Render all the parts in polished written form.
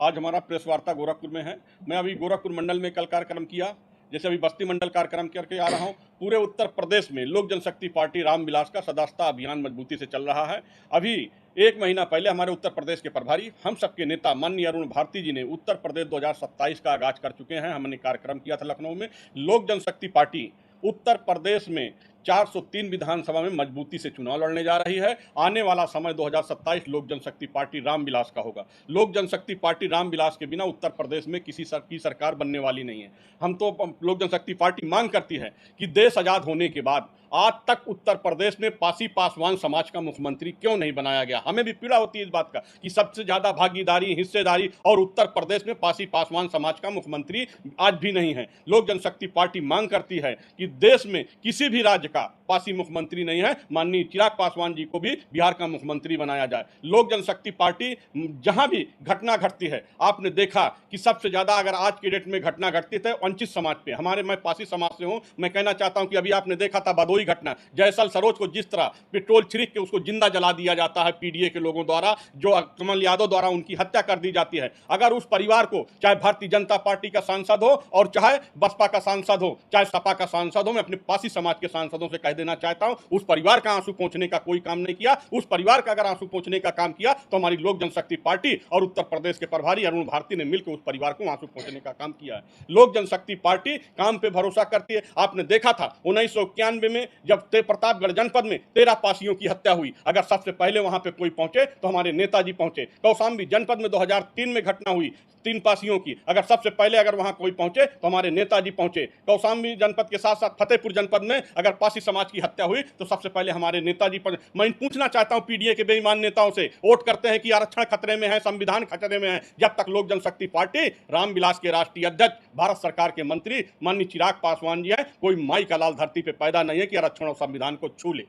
आज हमारा प्रेस वार्ता गोरखपुर में है। मैं अभी गोरखपुर मंडल में कल कार्यक्रम किया, जैसे अभी बस्ती मंडल कार्यक्रम करके आ रहा हूँ। पूरे उत्तर प्रदेश में लोक जनशक्ति पार्टी रामविलास का सदस्यता अभियान मजबूती से चल रहा है। अभी 1 महीना पहले हमारे उत्तर प्रदेश के प्रभारी, हम सबके नेता माननीय अरुण भारती जी ने उत्तर प्रदेश 2027 का आगाज कर चुके हैं। हमने कार्यक्रम किया था लखनऊ में। लोक जनशक्ति पार्टी उत्तर प्रदेश में 403 विधानसभा में मजबूती से चुनाव लड़ने जा रही है। आने वाला समय 2027 लोक जनशक्ति पार्टी रामविलास का होगा। लोक जनशक्ति पार्टी रामविलास के बिना उत्तर प्रदेश में किसी की सरकार बनने वाली नहीं है। हम तो लोक जनशक्ति पार्टी मांग करती है कि देश आजाद होने के बाद आज तक उत्तर प्रदेश में पासी पासवान समाज का मुख्यमंत्री क्यों नहीं बनाया गया। हमें भी पीड़ा होती है इस बात का कि सबसे ज्यादा भागीदारी, हिस्सेदारी और उत्तर प्रदेश में पासी पासवान समाज का मुख्यमंत्री आज भी नहीं है। लोक जनशक्ति पार्टी मांग करती है कि देश में किसी भी राज्य का पासी मुख्यमंत्री नहीं है, माननीय चिराग पासवान जी को भी बिहार का मुख्यमंत्री बनाया जाए। लोक जनशक्ति पार्टी जहां भी घटना घटती है, आपने देखा कि सबसे ज्यादा अगर आज के डेट में घटना घटती है वंचित समाज पे। मैं पासी समाज से हूं, मैं कहना चाहता हूं कि अभी आपने देखा था भदोही घटना, जयसल सरोज को जिस तरह पेट्रोल छिड़क के उसको जिंदा जला दिया जाता है पीडीए के लोगों द्वारा, जो कमल यादव द्वारा उनकी हत्या कर दी जाती है। अगर उस परिवार को, चाहे भारतीय जनता पार्टी का सांसद हो और चाहे बसपा का सांसद हो, चाहे सपा का सांसद हो, मैं अपने पासी समाज के सांसदों से कह देना चाहता हूं, उस परिवार का आंसू पोंछने का कोई काम नहीं किया। उस परिवार का अगर आंसू पोंछने का काम किया तो हमारी लोक जनशक्ति पार्टी और उत्तर प्रदेश के प्रभारी अरुण भारती ने मिलकर उस परिवार को आंसू पोंछने का काम किया है। लोक जनशक्ति पार्टी काम पे भरोसा करती है। आपने देखा था 1991 में जब प्रतापगढ़ जनपद में 13 पासियों की हत्या हुई, अगर सबसे पहले वहां पे कोई पहुंचे तो हमारे नेताजी पहुंचे। कौशाम्बी जनपद में 2003 में घटना हुई 3 पासियों की, अगर सबसे पहले अगर वहां कोई पहुंचे तो हमारे नेताजी पहुंचे। कौशाम्बी जनपद के साथ साथ फतेहपुर जनपद में अगर पासी समाज की हत्या हुई तो सबसे पहले हमारे नेताजी पर। मैं पूछना चाहता हूं पीडीए के बेईमान नेताओं से, वोट करते हैं कि आरक्षण खतरे में है, संविधान खतरे में है। जब तक लोक जनशक्ति पार्टी रामविलास के राष्ट्रीय अध्यक्ष, भारत सरकार के मंत्री माननीय चिराग पासवान जी हैं, कोई माई का लाल धरती पे पैदा नहीं है कि आरक्षण और संविधान को छू ले।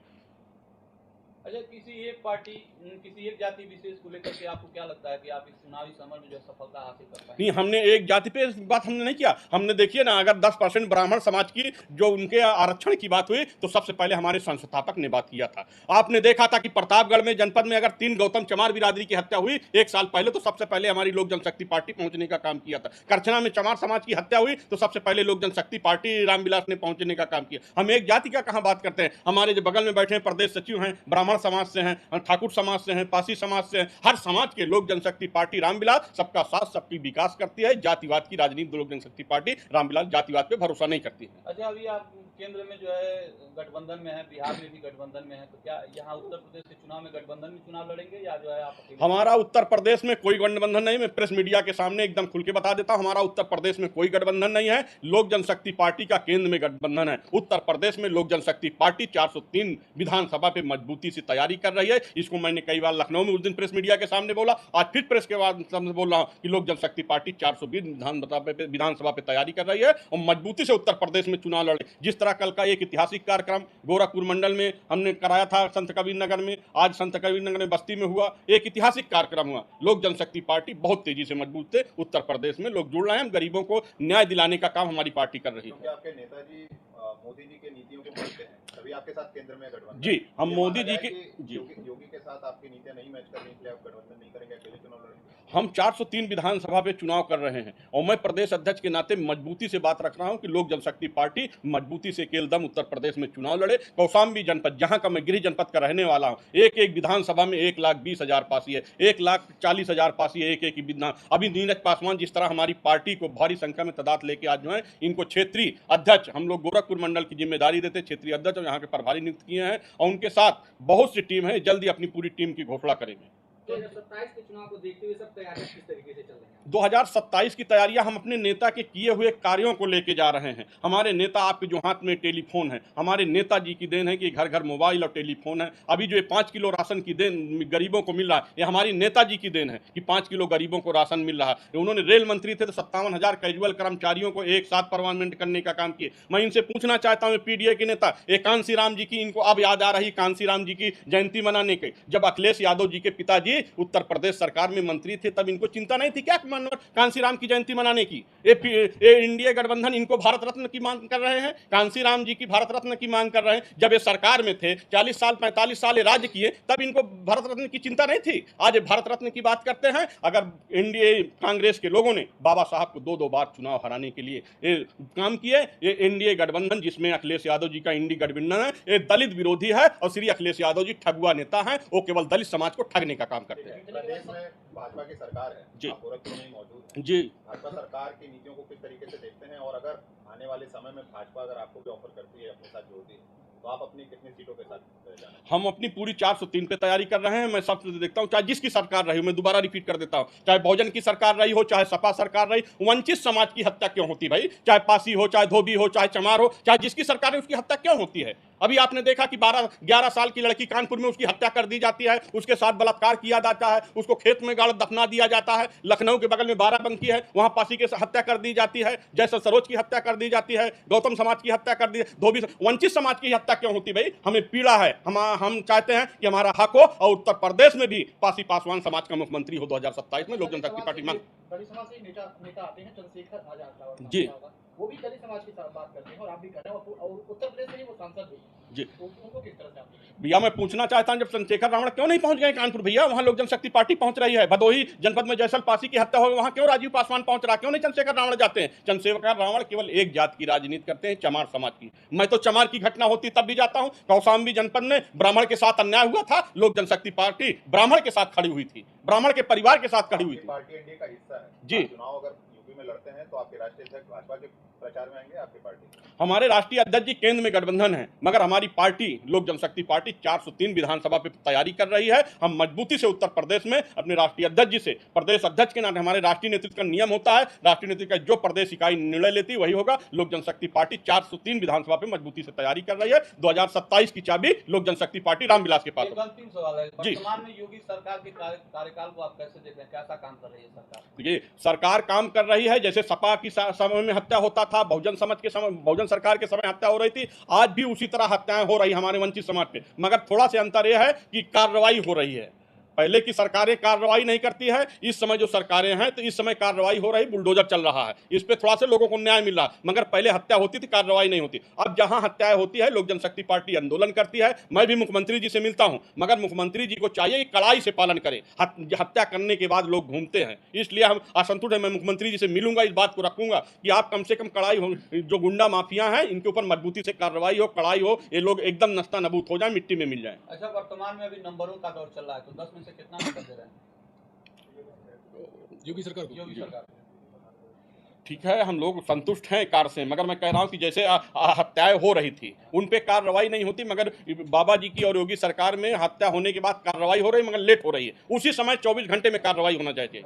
अच्छा, किसी एक पार्टी, किसी एक जाति विशेष को लेकर के आपको क्या लगता है कि आप इस चुनावी समर में जो सफलता हासिल कर पाएंगे? नहीं, हमने एक जाति पे बात हमने नहीं किया। हमने देखिए ना, अगर 10% ब्राह्मण समाज की जो उनके आरक्षण की बात हुई तो सबसे पहले हमारे संस्थापक ने बात किया था। आपने देखा था कि प्रतापगढ़ में जनपद में अगर 3 गौतम चमार बिरादरी की हत्या हुई 1 साल पहले, तो सबसे पहले हमारी लोक जनशक्ति पार्टी पहुंचने का काम किया था। करछना में चमार समाज की हत्या हुई तो सबसे पहले लोक जनशक्ति पार्टी रामविलास ने पहुंचने का काम किया। हम एक जाति का कहां बात करते हैं। हमारे जो बगल में बैठे हैं प्रदेश सचिव हैं, ब्राह्मण समाज से हैं, ठाकुर समाज से हैं, पासी समाज से हैं, हर समाज के लोक जनशक्ति पार्टी रामविलास सबका साथ सबकी विकास करती है। जातिवाद की राजनीति लोक जनशक्ति पार्टी रामविलास जातिवाद पे भरोसा नहीं करती है। अच्छा, अभी आप केंद्र में जो है गठबंधन में है, बिहार में भी गठबंधन में है, तो क्या यहाँ उत्तर प्रदेश के चुनाव में गठबंधन में चुनाव लड़ेंगे या जो है आप अकेले? हमारा उत्तर प्रदेश में कोई गठबंधन नहीं। मैं प्रेस मीडिया के सामने एकदम खुल के बता देता हूं, हमारा उत्तर प्रदेश में कोई गठबंधन नहीं है। लोक जनशक्ति पार्टी का केंद्र में गठबंधन है। उत्तर प्रदेश में लोक जनशक्ति पार्टी 403 विधानसभा पे मजबूती से तैयारी कर रही है। इसको मैंने कई बार लखनऊ में उस दिन प्रेस मीडिया के सामने बोला, आज फिर प्रेस के बाद बोल रहा हूं कि लोक जनशक्ति पार्टी 420 विधानसभा पे तैयारी कर रही है और मजबूती से उत्तर प्रदेश में चुनाव लड़े। जिस तरह कल का एक ऐतिहासिक कार्यक्रम गोरखपुर मंडल में हमने कराया था, संत कबीर नगर में, आज संत कबीर नगर में बस्ती में हुआ, एक ऐतिहासिक कार्यक्रम हुआ। लोक जनशक्ति पार्टी बहुत तेजी से मजबूत है। उत्तर प्रदेश में लोग जुड़ रहे हैं। हम गरीबों को न्याय दिलाने का काम हमारी पार्टी कर रही है। आपके नेताजी मोदी जी के नीतियों को मानते हैं, तभी आपके साथ केंद्र में गठबंधन? जी, हम मोदी जी के योगी के साथ आपकी नीतियां नहीं मैच करने के लिए आप गठबंधन नहीं करेंगे, अकेले चुनाव लड़ेंगे? हम 403 विधानसभा पे चुनाव कर रहे हैं और मैं प्रदेश अध्यक्ष के नाते मजबूती से बात रख रहा हूं कि लोक जनशक्ति पार्टी मजबूती से केलदम उत्तर प्रदेश में चुनाव लड़े। कौशाम्बी जनपद, जहां का मैं गृह जनपद का रहने वाला हूं, एक विधानसभा में 1,20,000 पासी है, 1,40,000 पासी है एक विधान। अभी नीरज पासवान जिस तरह हमारी पार्टी को भारी संख्या में तादाद लेके आज जो है, इनको क्षेत्रीय अध्यक्ष, हम लोग गोरखपुर मंडल की जिम्मेदारी देते, क्षेत्रीय अध्यक्ष और यहाँ के प्रभारी नियुक्त किए हैं और उनके साथ बहुत सी टीम है। जल्दी अपनी पूरी टीम की घोषणा करेंगे। 2027 के चुनाव को देखते हुए सब तैयारियां किस तरीके से चल रही हैं? 2027 की तैयारियां हम अपने नेता के किए हुए कार्यों को लेके जा रहे हैं। हमारे नेता, आपके जो हाथ में टेलीफोन है, हमारे नेताजी की देन है कि घर घर मोबाइल और टेलीफोन है। अभी जो 5 किलो राशन की देन गरीबों को मिल रहा है, ये हमारी नेताजी की देन है कि 5 किलो गरीबों को राशन मिल रहा है। उन्होंने रेल मंत्री थे तो 57,000 कैजुअल कर्मचारियों को एक साथ परमानेंट करने का काम किए। मैं इनसे पूछना चाहता हूँ, पीडीए के नेता कांसी राम जी की, इनको अब याद आ रही कांसी राम जी की जयंती मनाने के। जब अखिलेश यादव जी के पिताजी उत्तर प्रदेश सरकार में मंत्री थे तब इनको चिंता नहीं थी क्या कांसीराम की जयंती मनाने की। ये इंडिया गठबंधन इनको भारत रत्न की मांग कर रहे हैं, कांसीराम जी की भारत रत्न की मांग कर रहे हैं। जब ये सरकार में थे 40 साल 45 साल ये राज्य किए, तब इनको भारत रत्न की चिंता नहीं थी। आज ये भारत रत्न की बात करते हैं। अगर इंडिया कांग्रेस के लोगों ने बाबा साहब को 2-2 बार चुनाव हराने के लिए ये काम किए, ये इंडिया गठबंधन जिसमें अखिलेश यादव जी का इंडी गठबंधन है, ये दलित विरोधी है और श्री अखिलेश यादव जी ठगुआ नेता हैं। वो केवल दलित समाज को ठगने का काम करते हैं। प्रदेश में भाजपा की सरकार है, जी। आप गोरखपुर में ही मौजूद हैं। जी, भाजपा सरकार की नीतियों को किस तरीके से देखते हैं, और अगर आने वाले समय में भाजपा अगर आपको भी ऑफर करती है, अपने साथ जोड़ती है, तो आप अपनी कितनी सीटों के साथ जाना? हम अपनी पूरी 403 पे तैयारी कर रहे हैं। मैं सब देखता हूँ, चाहे जिसकी सरकार रही हो, मैं दोबारा रिपीट कर देता हूँ, चाहे बहुजन की सरकार रही हो, चाहे सपा सरकार रही, वंचित समाज की हत्या क्यों होती भाई? चाहे पासी हो, चाहे धोबी हो, चाहे चमार हो, चाहे जिसकी सरकार है उसकी हत्या क्यों होती है? अभी आपने देखा कि 12-11 साल की लड़की कानपुर में उसकी हत्या कर दी जाती है, उसके साथ बलात्कार किया जाता है, उसको खेत में गाड़ दफना दिया जाता है। लखनऊ के बगल में बाराबंकी है, वहां पासी के हत्या कर दी जाती है, जैसे सरोज की हत्या कर दी जाती है, गौतम समाज की हत्या कर दी, धोबी वंचित समाज की हत्या क्यों होती भाई? हमें पीड़ा है, हम चाहते हैं कि हमारा हक हो, और उत्तर प्रदेश में भी पासी पासवान समाज का मुख्यमंत्री हो 2027 में। लोक जनशक्ति पार्टी मांग। दलित समाज से नेता आते हैं, चंद्रशेखर आजाद जी। वो भी दलित समाज की बात करते हैं और आप भी कर रहे हैं, और उत्तर प्रदेश में ही वो सांसद भी जी। उनको किस तरह से भैया मैं पूछना चाहता हूं, जब चंद्रशेखर रावण क्यों नहीं पहुंच गए कानपुर? भैया वहां लोक जनशक्ति पार्टी पहुंच रही है। भदोही जनपद में जयसल पासी की हत्या हो, वहां क्यों राजीव पासवान पहुंच रहा? क्यों नहीं चंद्रशेखर रावण जाते हैं? चंद्रशेखर रावण केवल एक जात की राजनीति करते हैं, चमार समाज की। मैं तो चमार की घटना होती तब भी जाता हूं। कौशाम्बी जनपद में ब्राह्मण के साथ अन्याय हुआ था, लोक जनशक्ति पार्टी ब्राह्मण के साथ खड़ी हुई थी, ब्राह्मण के परिवार के साथ खड़ी हुई थी। पार्टी एनडीए का हिस्सा है जी। आप चुनाव अगर यूपी में लड़ते हैं तो आपके राष्ट्रीय अध्यक्ष भाजपा के प्रचार में आएंगे आपकी पार्टी? हमारे राष्ट्रीय अध्यक्ष जी केंद्र में गठबंधन है, मगर हमारी पार्टी लोक जनशक्ति पार्टी 403 विधानसभा पे तैयारी कर रही है। हम मजबूती से उत्तर प्रदेश में अपने राष्ट्रीय अध्यक्ष जी से, प्रदेश अध्यक्ष के नाते हमारे राष्ट्रीय नेतृत्व का नियम होता है, राष्ट्रीय नेतृत्व का जो प्रदेश इकाई निर्णय लेती वही होगा। लोक जनशक्ति पार्टी 403 विधानसभा पे मजबूती से तैयारी कर रही है। 2027 की चाबी लोक जनशक्ति पार्टी रामविलास के पास एक होगी। अंतिम सवाल है, जी। वर्तमान में योगी सरकार के कार्यकाल को आप कैसे देख रहे हैं? कैसा काम कर रही है सरकार? देखिए, सरकार काम कर रही है जैसे सपा की समय में हत्या होता था, बहुजन समाज के समय, बहुजन सरकार के समय हत्या हो रही थी, आज भी उसी तरह हत्याएं हो रही हमारे वंचित समाज पे। मगर थोड़ा सा अंतर यह है कि कार्रवाई हो रही है। पहले की सरकारें कार्रवाई नहीं करती है, इस समय जो सरकारें हैं तो इस समय कार्रवाई हो रही, बुलडोजर चल रहा है, इस पे थोड़ा सा लोगों को न्याय मिल रहा है। मगर पहले हत्या होती थी, कार्रवाई नहीं होती। अब जहां हत्याएं होती है, लोक जनशक्ति पार्टी आंदोलन करती है। मैं भी मुख्यमंत्री जी से मिलता हूं, मगर मुख्यमंत्री जी को चाहिए कि कड़ाई से पालन करें। हत्या करने के बाद लोग घूमते हैं, इसलिए हम असंतुष्ट हैं। मैं मुख्यमंत्री जी से मिलूंगा, इस बात को रखूंगा कि आप कम से कम कड़ाई हो, जो गुंडा माफिया हैं इनके ऊपर मजबूती से कार्रवाई हो, कड़ाई हो, ये लोग एकदम नस्ता नबूत हो जाए, मिट्टी में मिल जाए। अच्छा, वर्तमान में अभी नंबरों का दौर चल रहा है, तो 10 में से कितना नंबर दे रहे हैं योगी सरकार को? योगी सरकार? ठीक है, हम लोग संतुष्ट हैं कार से, मगर मैं कह रहा हूं कि जैसे हत्याएं हो रही थी उन पे कार्रवाई नहीं होती, मगर बाबा जी की और योगी सरकार में हत्या होने के बाद कार्रवाई हो रही, मगर लेट हो रही है। उसी समय 24 घंटे में कार्रवाई होना चाहिए।